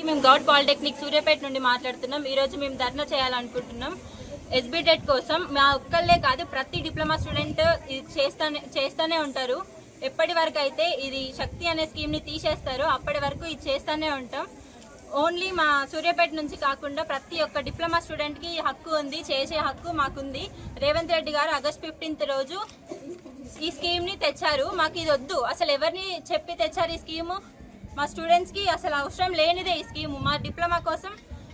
మేము గౌడ్ పాలిటెక్నిక్ సూర్యాపేట నుండి మాట్లాడుతున్నాం. ఈరోజు మేము ధర్నా చేయాలనుకుంటున్నాం SBTET కోసం. మా ఒక్కళ్ళే కాదు, ప్రతి డిప్లొమా స్టూడెంట్ ఇది చేస్తూనే ఉంటారు. ఎప్పటి వరకు అయితే ఇది శక్తి అనే స్కీమ్ని తీసేస్తారో అప్పటి వరకు ఇది చేస్తూనే ఉంటాం. ఓన్లీ మా సూర్యాపేట నుంచి కాకుండా ప్రతి ఒక్క డిప్లొమా స్టూడెంట్కి హక్కు ఉంది, చేసే హక్కు మాకుంది. రేవంత్ రెడ్డి గారు August 15th రోజు ఈ స్కీమ్ని తెచ్చారు. మాకు ఇది వద్దు, అసలు ఎవరిని చెప్పి తెచ్చారు ఈ స్కీము? మా స్టూడెంట్స్కి అసలు అవసరం లేనిదే ఈ స్కీము. మా డిప్లొమా కోసం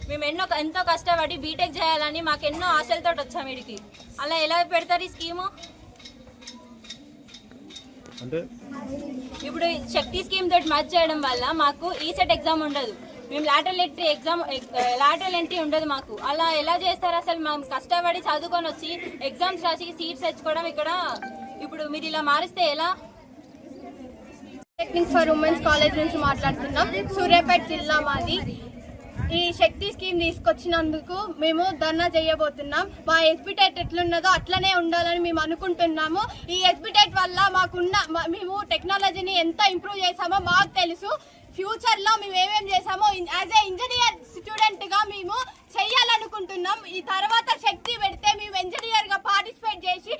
మేము ఎంతో కష్టపడి బీటెక్ చేయాలని మాకు ఎన్నో ఆశలతో వచ్చాము వీడికి. అలా ఎలా పెడతారు ఈ స్కీము? ఇప్పుడు శక్తి స్కీమ్ తోటి మర్జ్ చేయడం వల్ల మాకు ఈసెట్ ఎగ్జామ్ ఉండదు, మేము లాటరల్ ఎంట్రీ ఉండదు మాకు. అలా ఎలా చేస్తారు? అసలు మేము కష్టపడి చదువుకొని వచ్చి ఎగ్జామ్స్ రాసి సీట్స్ తెచ్చుకోవడం ఇక్కడ. ఇప్పుడు మీరు ఇలా మారిస్తే ఎలా? టెక్నిక్ ఫర్ ఉమెన్స్ కాలేజ్ నుంచి మాట్లాడుతున్నాం. సూర్యాపేట జిల్లా మాది. ఈ శక్తి స్కీమ్ తీసుకొచ్చినందుకు మేము ధర్నా చేయబోతున్నాం. మా SBTET ఎట్లున్నదో అట్లనే ఉండాలని మేము అనుకుంటున్నాము. ఈ SBTET వల్ల మేము టెక్నాలజీని ఎంత ఇంప్రూవ్ చేసామో మాకు తెలుసు. ఫ్యూచర్లో మేము ఏమేమి చేసామో యాజ్ ఏ ఇంజనీర్ స్టూడెంట్గా మేము చెయ్యాలనుకుంటున్నాం. ఈ తర్వాత శక్తి పెడితే మేము ఇంజనీర్గా పార్టిసిపేట్ చేసి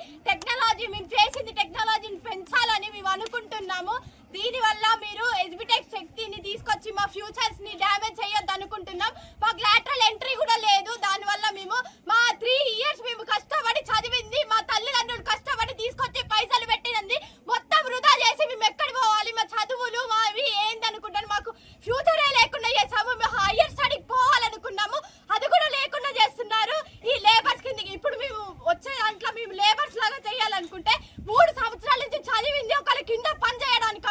మేము చేసింది టెక్నాలజీని పెంచాలని మేము అనుకుంటున్నాము. దీనివల్ల మీరు SBTET శక్తిని తీసుకొచ్చి మా ఫ్యూచర్స్ని డ్యామేజ్ చేయొద్దు అనుకుంటున్నాం. మాకు లాటరల్ ఎంట్రీ కూడా లేదు. దానివల్ల మేము మా 3 years మేము కష్టపడి చదివింది, మా తల్లిదండ్రులు కష్టపడి తీసుకొచ్చి పైసలు పెట్టినది మొత్తం వృధా చేసి మేము ఎక్కడ పోవాలి? మా చదువులు మావి ఏంది అనుకుంటాను. మాకు ఫ్యూచరే లేకుండా చేసాము. మేము హైయర్ స్టడీకి పోవాలనుకున్నాము, అది కూడా లేకుండా చేస్తున్నారు ఈ లేబర్స్ కిందకి. ఇప్పుడు మేము వచ్చే దాంట్లో మేము లేబర్స్ లాగా చేయాలనుకుంటే 3 సంవత్సరాల నుంచి చదివింది ఒకళ్ళ కింద పని చేయడానికి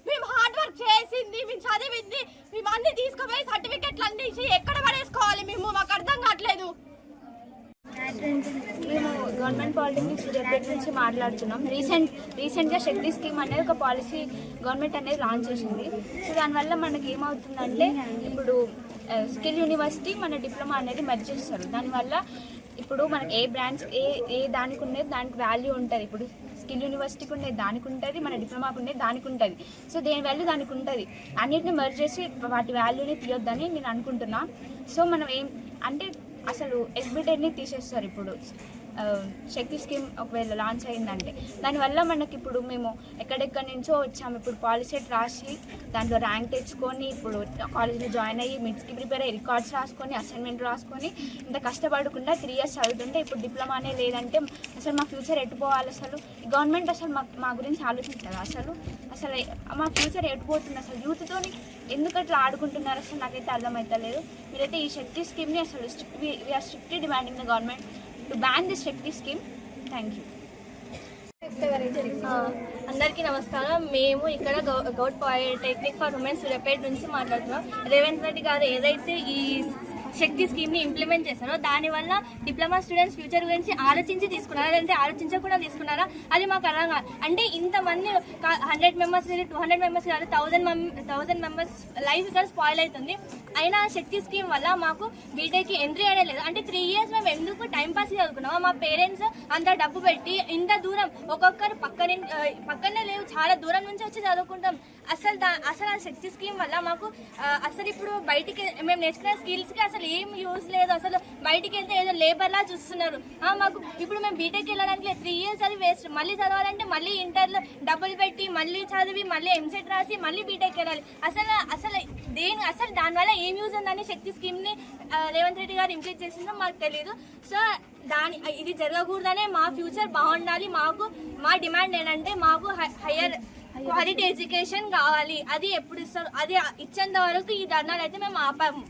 మేము హార్డ్ వర్క్ చేసింది, మేము చదివింది, మేము అన్ని తీసుకుపోయి సర్టిఫికెట్లు అన్ని ఎక్కడ పడేసుకోవాలి? మాకు అర్థం కావట్లేదు. మేము గవర్నమెంట్ పాలిటెక్నిక్ సూర్యాపేట నుంచి మాట్లాడుతున్నాం. రీసెంట్గా శక్తి స్కీమ్ అనేది ఒక పాలసీ గవర్నమెంట్ అనేది లాంచ్ చేసింది. సో దానివల్ల మనకి ఏమవుతుందంటే ఇప్పుడు స్కిల్ యూనివర్సిటీ మన డిప్లొమా అనేది మెర్జ్ చేస్తారు. దానివల్ల ఇప్పుడు మనకి ఏ బ్రాంచ్ ఏ దానికి ఉండేది దానికి వాల్యూ ఉంటుంది. ఇప్పుడు స్కిల్ యూనివర్సిటీకి ఉండేది దానికి ఉంటుంది, మన డిప్లొమాకు ఉండేది దానికి ఉంటుంది. సో దేని వాల్యూ దానికి ఉంటుంది. అన్నిటిని మెర్జ్ చేసి వాటి వాల్యూని తీయొద్దని నేను అనుకుంటున్నా. సో మనం అంటే అసలు SBTETని తీసేస్తారు. ఇప్పుడు శక్తి స్కీమ్ ఒకవేళ లాంచ్ అయిందంటే దానివల్ల మనకి ఇప్పుడు మేము ఎక్కడెక్కడి నుంచో వచ్చాము. ఇప్పుడు పాలిసెట్ రాసి దాంట్లో ర్యాంక్ తెచ్చుకొని ఇప్పుడు కాలేజీలో జాయిన్ అయ్యి మిడ్స్కి ప్రిపేర్ అయ్యి రికార్డ్స్ రాసుకొని అసైన్మెంట్ రాసుకొని ఇంత కష్టపడకుండా 3 years చదువుతుంటే ఇప్పుడు డిప్లొమానే లేదంటే అసలు మా ఫ్యూచర్ ఎట్టుపోవాలి? అసలు గవర్నమెంట్ అసలు మా గురించి ఆలోచించారు? అసలు మా ఫ్యూచర్ ఎట్టుపోతుంది? అసలు యూత్తో ఎందుకు అట్లా ఆడుకుంటున్నారు? అసలు నాకైతే అర్థమవుతలేదు. మీరైతే ఈ శక్తి స్కీమ్ని అసలు we are strictly demanding the government to ban this Shakti scheme. Thank you. అందరికీ నమస్కారం. మేము ఇక్కడ Goud polytechnic for women's Suryapet నుంచి మాట్లాడుతున్నాం. రేవంత్ రెడ్డి గారు ఏదైతే ఈ శక్తి స్కీమ్ని ఇంప్లిమెంట్ చేస్తారో దానివల్ల డిప్లొమా స్టూడెంట్స్ ఫ్యూచర్ గురించి ఆలోచించి తీసుకున్నారా లేదంటే ఆలోచించకుండా తీసుకున్నారా అది మాకు అర్థం కాదు. అంటే ఇంతమంది 100 members 200 members కాదు 1000 members లైఫ్ ఇక్కడ స్పాయిల్ అవుతుంది. అయినా శక్తి స్కీమ్ వల్ల మాకు బీటెక్కి ఎంట్రీ అనేది లేదు. అంటే 3 years మేము ఎందుకు టైంపాస్ చదువుకున్నామో మా పేరెంట్స్ అంత డబ్బు పెట్టి ఇంత దూరం ఒక్కొక్కరు పక్కనే లేవు, చాలా దూరం నుంచి వచ్చి చదువుకుంటాం. అసలు ఆ శక్తి స్కీమ్ వల్ల మాకు అసలు ఇప్పుడు బయటికి మేము నేర్చుకునే స్కిల్స్కి అసలు ఏం యూజ్ లేదు. అసలు బయటికి వెళ్తే ఏదో లేబర్లా చూస్తున్నారు. మాకు ఇప్పుడు మేము బీటెక్ వెళ్ళడానికి 3 years అది వేస్ట్. మళ్ళీ చదవాలంటే మళ్ళీ ఇంటర్లో డబ్బులు పెట్టి మళ్ళీ చదివి మళ్ళీ ఎంసెట్ రాసి మళ్ళీ బీటెక్ వెళ్ళాలి. అసలు దానివల్ల ఏం యూజ్ ఉందని శక్తి స్కీమ్ని రేవంత్ రెడ్డి గారు ఇంప్లిమెంట్ చేసిందో మాకు తెలియదు. సో ఇది జరగకూడదనే మా ఫ్యూచర్ బాగుండాలి. మా డిమాండ్ ఏంటంటే మాకు హయ్యర్ క్వాలిటీ ఎడ్యుకేషన్ కావాలి. అది ఎప్పుడు ఇస్తారు? అది ఇచ్చేంత వరకు ఈ ధర్నాలు అయితే మేము ఆపాము.